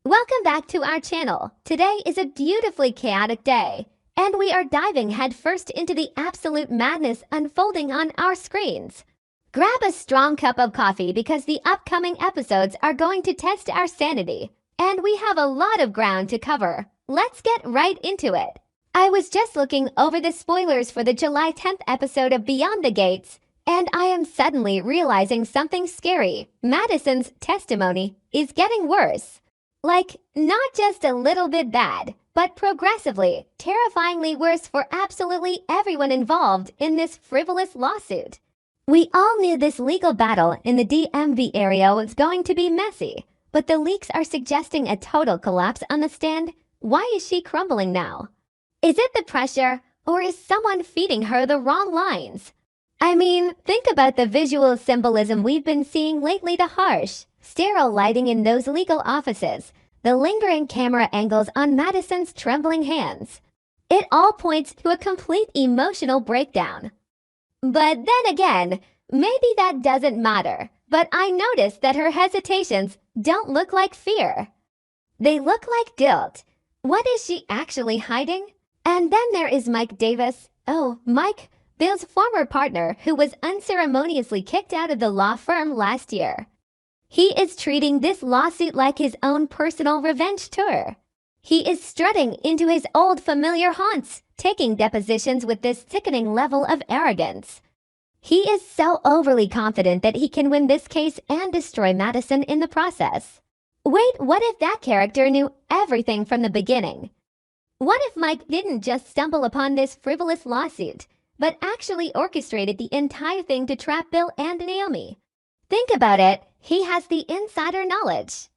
Welcome back to our channel. Today is a beautifully chaotic day, and we are diving headfirst into the absolute madness unfolding on our screens. Grab a strong cup of coffee because the upcoming episodes are going to test our sanity, and we have a lot of ground to cover. Let's get right into it. I was just looking over the spoilers for the July 10th episode of Beyond the Gates, and I am suddenly realizing something scary. Madison's testimony is getting worse. Like, not just a little bit bad, but progressively, terrifyingly worse for absolutely everyone involved in this frivolous lawsuit. We all knew this legal battle in the DMV area was going to be messy, but the leaks are suggesting a total collapse on the stand. Why is she crumbling now? Is it the pressure, or is someone feeding her the wrong lines? I mean, think about the visual symbolism we've been seeing lately: the harsh, sterile lighting in those legal offices, the lingering camera angles on Madison's trembling hands. It all points to a complete emotional breakdown. But then again, maybe that doesn't matter. But I noticed that her hesitations don't look like fear. They look like guilt. What is she actually hiding? And then there is Mike Davis. Oh, Mike, Bill's former partner who was unceremoniously kicked out of the law firm last year. He is treating this lawsuit like his own personal revenge tour. He is strutting into his old familiar haunts, taking depositions with this sickening level of arrogance. He is so overly confident that he can win this case and destroy Madison in the process. Wait, what if that character knew everything from the beginning? What if Mike didn't just stumble upon this frivolous lawsuit, but actually orchestrated the entire thing to trap Bill and Naomi? Think about it. He has the insider knowledge.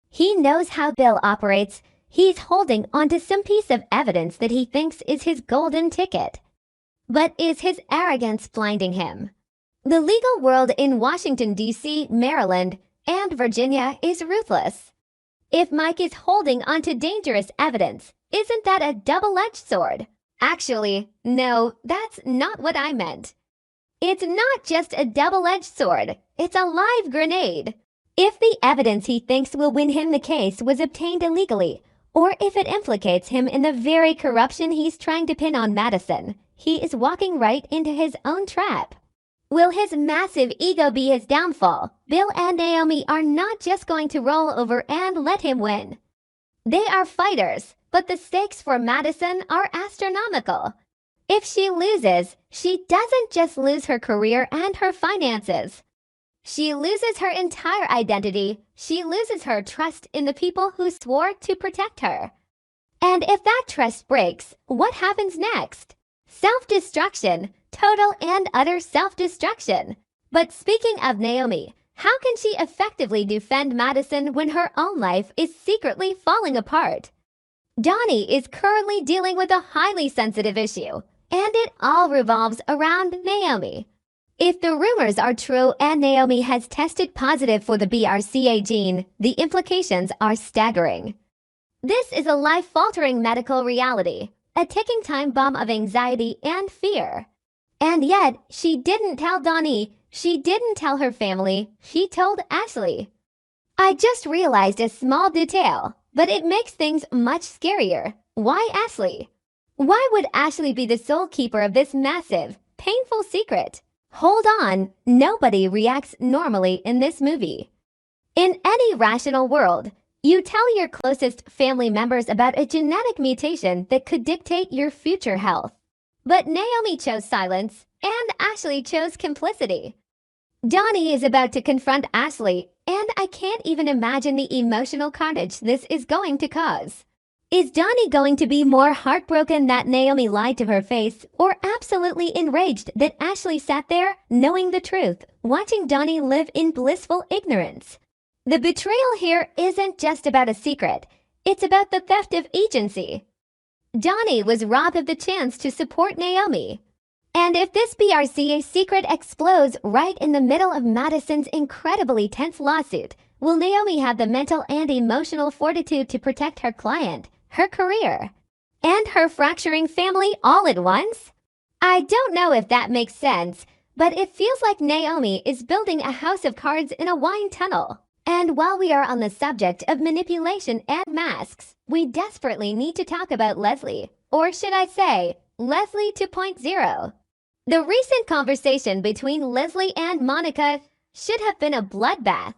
He knows how Bill operates. He's holding onto some piece of evidence that he thinks is his golden ticket. But is his arrogance blinding him? The legal world in Washington, D.C., Maryland, and Virginia is ruthless. If Mike is holding onto dangerous evidence, isn't that a double-edged sword? Actually, no, that's not what I meant. It's not just a double-edged sword, it's a live grenade. If the evidence he thinks will win him the case was obtained illegally, or if it implicates him in the very corruption he's trying to pin on Madison, he is walking right into his own trap. Will his massive ego be his downfall? Bill and Naomi are not just going to roll over and let him win. They are fighters, but the stakes for Madison are astronomical. If she loses, she doesn't just lose her career and her finances. She loses her entire identity. She loses her trust in the people who swore to protect her. And if that trust breaks, what happens next? Self-destruction. Total and utter self-destruction. But speaking of Naomi, how can she effectively defend Madison when her own life is secretly falling apart? Donnie is currently dealing with a highly sensitive issue, and it all revolves around Naomi. If the rumors are true and Naomi has tested positive for the BRCA gene, the implications are staggering. This is a life-altering medical reality, a ticking time bomb of anxiety and fear. And yet, she didn't tell Donnie, she didn't tell her family, she told Ashley. I just realized a small detail, but it makes things much scarier. Why Ashley? Why would Ashley be the sole keeper of this massive, painful secret? Hold on, nobody reacts normally in this movie. In any rational world, you tell your closest family members about a genetic mutation that could dictate your future health. But Naomi chose silence, and Ashley chose complicity. Donnie is about to confront Ashley, and I can't even imagine the emotional carnage this is going to cause. Is Donnie going to be more heartbroken that Naomi lied to her face, or absolutely enraged that Ashley sat there, knowing the truth, watching Donnie live in blissful ignorance? The betrayal here isn't just about a secret, it's about the theft of agency. Donnie was robbed of the chance to support Naomi. And if this BRCA secret explodes right in the middle of Madison's incredibly tense lawsuit, will Naomi have the mental and emotional fortitude to protect her client, her career, and her fracturing family all at once? I don't know if that makes sense, but it feels like Naomi is building a house of cards in a wine tunnel. And while we are on the subject of manipulation and masks, we desperately need to talk about Leslie, or should I say, Leslie 2.0. The recent conversation between Leslie and Monica should have been a bloodbath.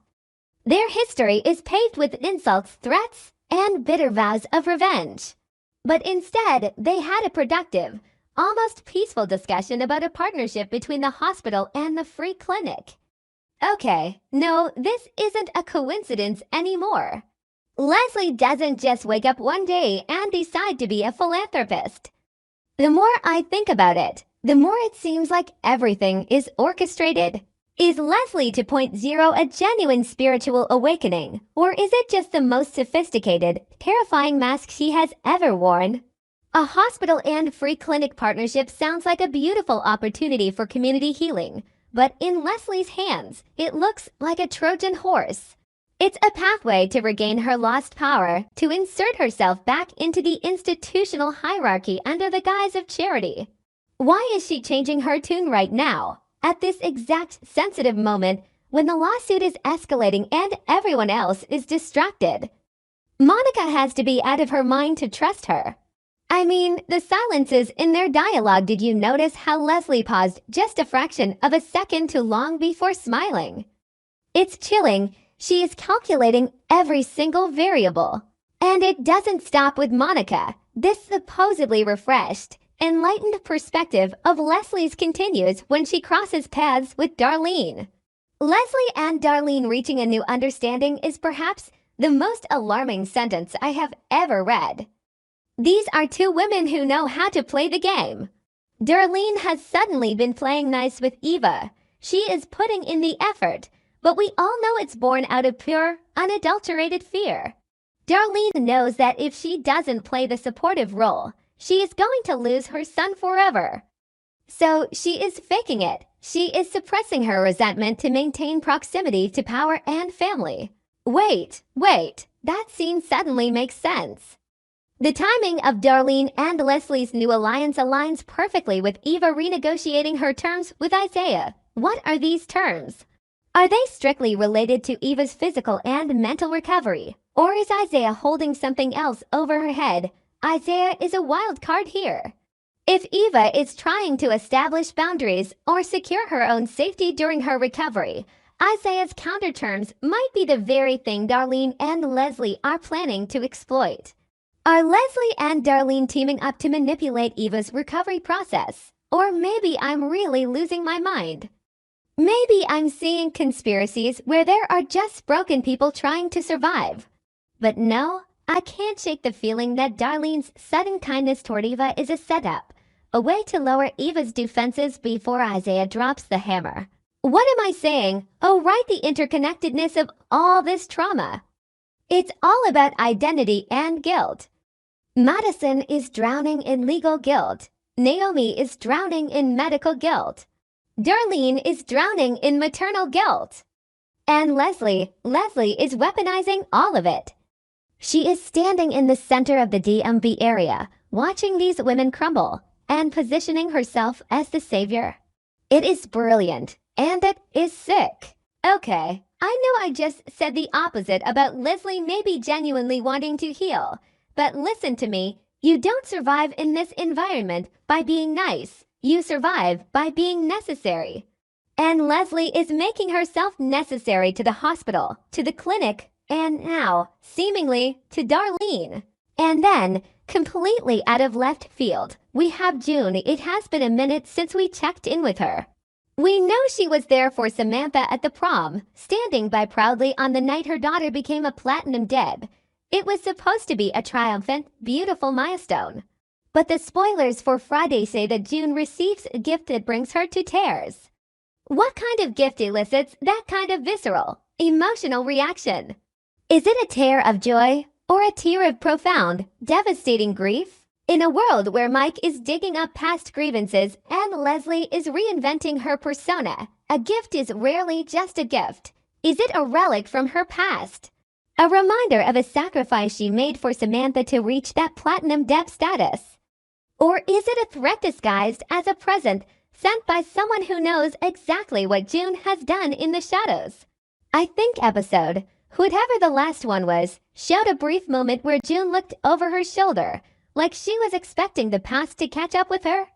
Their history is paved with insults, threats, and bitter vows of revenge. But instead, they had a productive, almost peaceful discussion about a partnership between the hospital and the free clinic. Okay, no, this isn't a coincidence anymore. Leslie doesn't just wake up one day and decide to be a philanthropist. The more I think about it, the more it seems like everything is orchestrated. Is Leslie 2.0 a genuine spiritual awakening, or is it just the most sophisticated, terrifying mask she has ever worn? A hospital and free clinic partnership sounds like a beautiful opportunity for community healing, but in Leslie's hands, it looks like a Trojan horse. It's a pathway to regain her lost power, to insert herself back into the institutional hierarchy under the guise of charity. Why is she changing her tune right now, at this exact sensitive moment when the lawsuit is escalating and everyone else is distracted? Monica has to be out of her mind to trust her. I mean, the silences in their dialogue. Did you notice how Leslie paused just a fraction of a second too long before smiling? It's chilling. She is calculating every single variable. And it doesn't stop with Monica. This supposedly refreshed, enlightened perspective of Leslie's continues when she crosses paths with Darlene. Leslie and Darlene reaching a new understanding is perhaps the most alarming sentence I have ever read. These are two women who know how to play the game. Darlene has suddenly been playing nice with Eva. She is putting in the effort, but we all know it's born out of pure, unadulterated fear. Darlene knows that if she doesn't play the supportive role, she is going to lose her son forever. So she is faking it. She is suppressing her resentment to maintain proximity to power and family. Wait, that scene suddenly makes sense. The timing of Darlene and Leslie's new alliance aligns perfectly with Eva renegotiating her terms with Isaiah. What are these terms? Are they strictly related to Eva's physical and mental recovery? Or is Isaiah holding something else over her head? Isaiah is a wild card here. If Eva is trying to establish boundaries or secure her own safety during her recovery, Isaiah's counterterms might be the very thing Darlene and Leslie are planning to exploit. Are Leslie and Darlene teaming up to manipulate Eva's recovery process? Or maybe I'm really losing my mind. Maybe I'm seeing conspiracies where there are just broken people trying to survive. But no, I can't shake the feeling that Darlene's sudden kindness toward Eva is a setup, a way to lower Eva's defenses before Isaiah drops the hammer. What am I saying? Oh, right, the interconnectedness of all this trauma. It's all about identity and guilt. Madison is drowning in legal guilt. Naomi is drowning in medical guilt. Darlene is drowning in maternal guilt. And Leslie is weaponizing all of it. She is standing in the center of the DMV area, watching these women crumble, and positioning herself as the savior. It is brilliant, and it is sick. Okay, I know I just said the opposite about Leslie maybe genuinely wanting to heal, but listen to me, you don't survive in this environment by being nice. You survive by being necessary. And Leslie is making herself necessary to the hospital, to the clinic, and now, seemingly, to Darlene. And then, completely out of left field, we have June. It has been a minute since we checked in with her. We know she was there for Samantha at the prom, standing by proudly on the night her daughter became a platinum deb. It was supposed to be a triumphant, beautiful milestone. But the spoilers for Friday say that June receives a gift that brings her to tears. What kind of gift elicits that kind of visceral, emotional reaction? Is it a tear of joy or a tear of profound, devastating grief? In a world where Mike is digging up past grievances and Leslie is reinventing her persona, a gift is rarely just a gift. Is it a relic from her past? A reminder of a sacrifice she made for Samantha to reach that platinum deb status? Or is it a threat disguised as a present sent by someone who knows exactly what June has done in the shadows? I think episode Whoever the last one was, showed a brief moment where June looked over her shoulder, like she was expecting the past to catch up with her.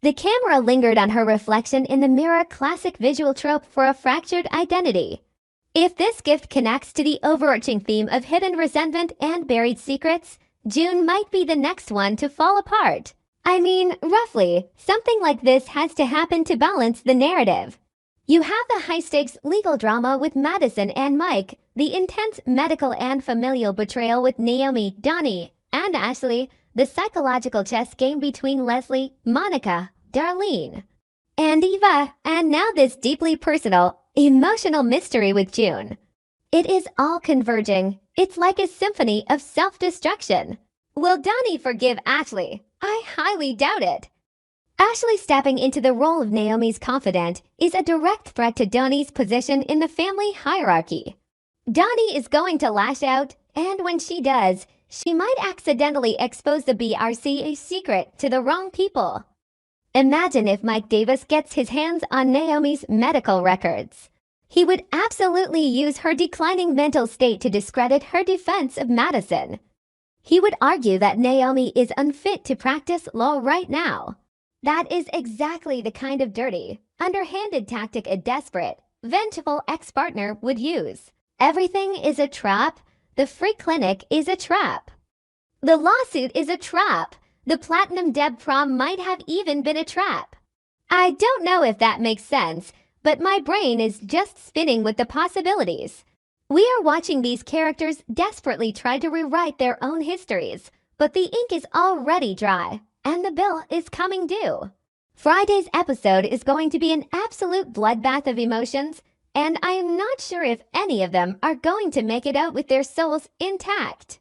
The camera lingered on her reflection in the mirror, classic visual trope for a fractured identity. If this gift connects to the overarching theme of hidden resentment and buried secrets, June might be the next one to fall apart. I mean, roughly, something like this has to happen to balance the narrative. You have the high-stakes legal drama with Madison and Mike, the intense medical and familial betrayal with Naomi, Donnie, and Ashley, the psychological chess game between Leslie, Monica, Darlene, and Eva, and now this deeply personal, emotional mystery with June. It is all converging. It's like a symphony of self-destruction. Will Donnie forgive Ashley? I highly doubt it. Ashley stepping into the role of Naomi's confidant is a direct threat to Donnie's position in the family hierarchy. Donnie is going to lash out, and when she does, she might accidentally expose the BRCA secret to the wrong people. Imagine if Mike Davis gets his hands on Naomi's medical records. He would absolutely use her declining mental state to discredit her defense of Madison. He would argue that Naomi is unfit to practice law right now. That is exactly the kind of dirty, underhanded tactic a desperate, vengeful ex-partner would use. Everything is a trap. The free clinic is a trap. The lawsuit is a trap. The Platinum Deb prom might have even been a trap. I don't know if that makes sense, but my brain is just spinning with the possibilities. We are watching these characters desperately try to rewrite their own histories, but the ink is already dry, and the bill is coming due. Friday's episode is going to be an absolute bloodbath of emotions, and I am not sure if any of them are going to make it out with their souls intact.